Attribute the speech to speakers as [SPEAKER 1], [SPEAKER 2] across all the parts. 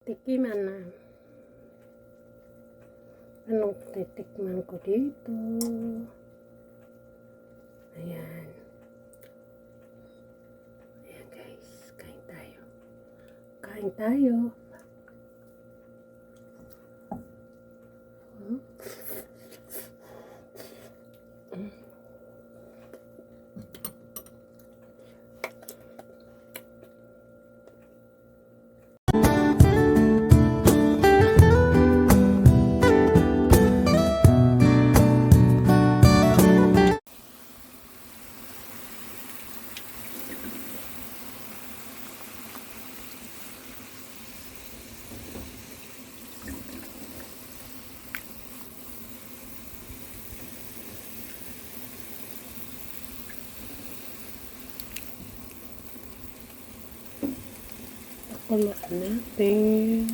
[SPEAKER 1] Tikiman na. Anong titikman ko dito? Ayan. Ayan guys, kain tayo. Kain tayo. Kuluan natin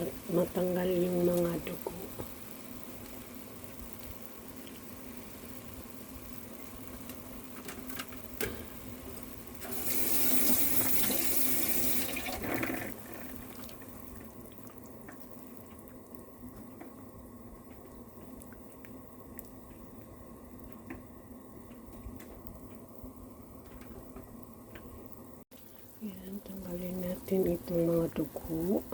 [SPEAKER 1] at matanggal yung mga dugo. Yan, tanggalin natin itong mga dugo.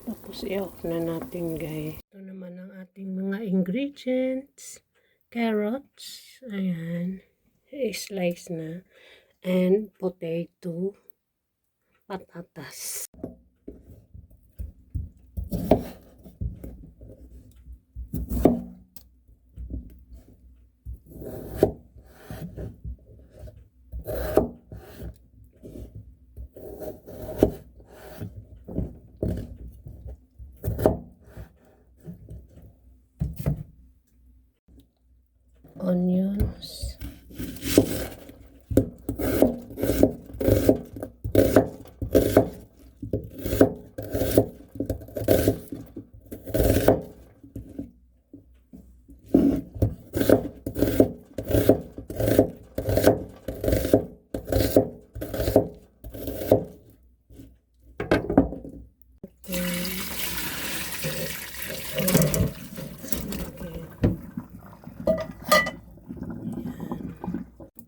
[SPEAKER 1] Tapos i-off na natin guys. Ito naman ang ating mga ingredients. Carrots, ayan, i-slice na. And potato, patatas. Onions,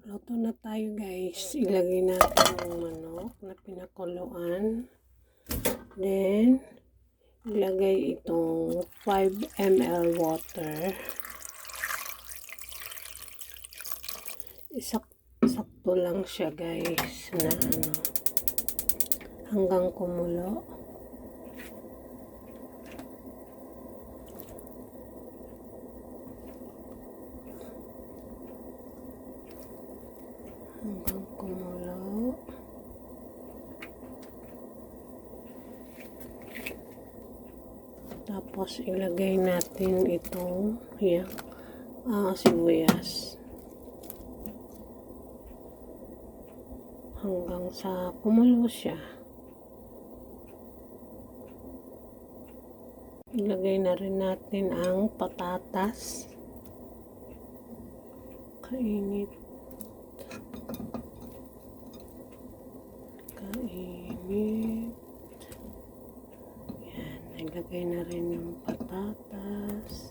[SPEAKER 1] luto na tayo guys. Ilagay natin yung manok na pinakuluan. Then, ilagay itong 5 ml water. Sakto lang siya guys na hanggang kumulo. Hanggang kumulo. Tapos ilagay natin itong sibuyas. Hanggang sa kumulo siya. Ilagay na rin natin ang patatas. Kainit. Yan, ilagay na rin yung patatas.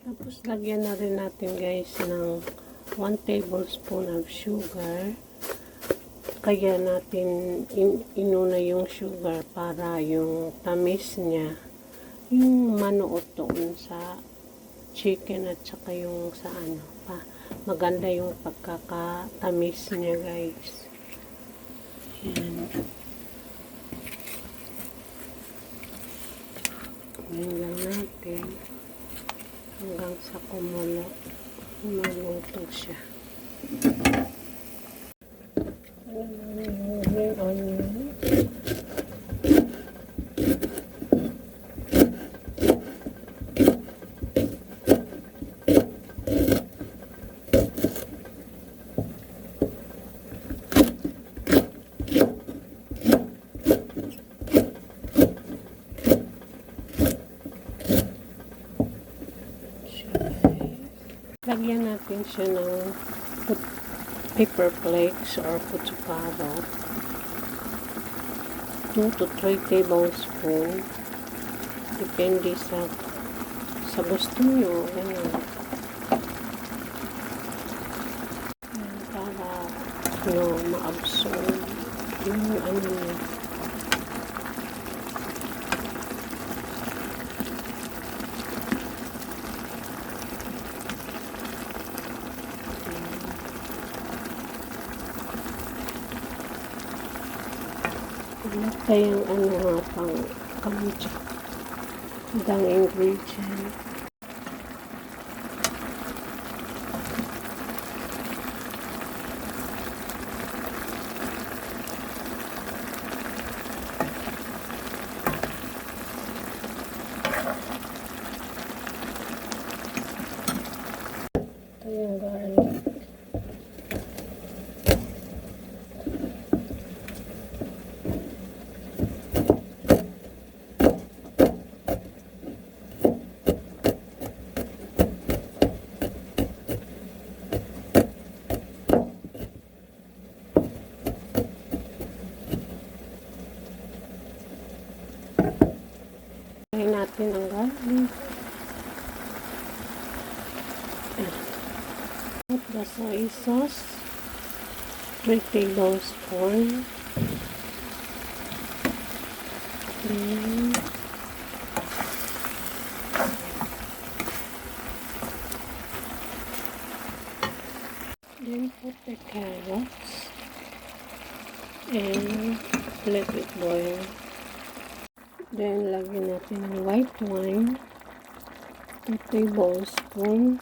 [SPEAKER 1] Tapos lagyan na rin natin guys ng 1 tablespoon of sugar. Kaya natin inuna yung sugar para yung tamis niya yung manuot doon sa chicken at saka yung sa maganda yung pagkakatamis niya guys. Yan. Yan lang natin hanggang sa kumulo. Maluto siya. Yung onion. Lagyan natin siya ng put pepper flakes or puchupado. 2 to 3 tablespoons. Depende sa gusto nyo. Ganun. Para ma-absorb yung ano nyo. Lahat kayang pang kamcha. Madang ingredient. Ito yung garlic. Kain natin ang garlic. Put the soy sauce. 3 tablespoons. Then put the carrots and let it boil. Then lagyan natin ng white wine, 2 tablespoons.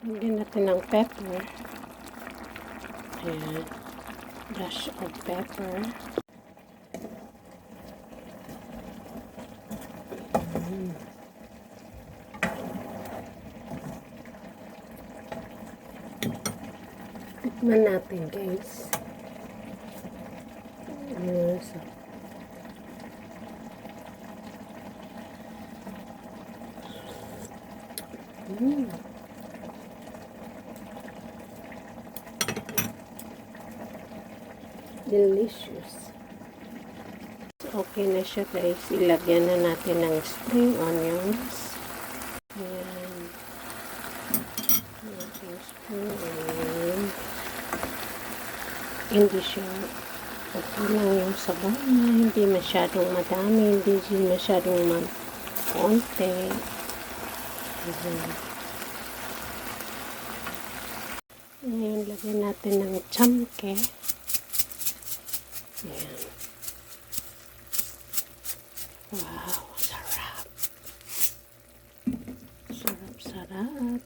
[SPEAKER 1] Lagyan natin ng pepper. Ayan. Dash of pepper. Tikman natin, guys. Yes. Delicious. Okay na siya, guys. Ilagyan na natin ng spring onions. Ayan. Spring onion. Hindi siya okay lang yung sabaw na. Hindi masyadong madami. Hindi masyadong konti. Ngayon, lagyan natin ng chamke. Ayan. Wow, sarap. Sarap.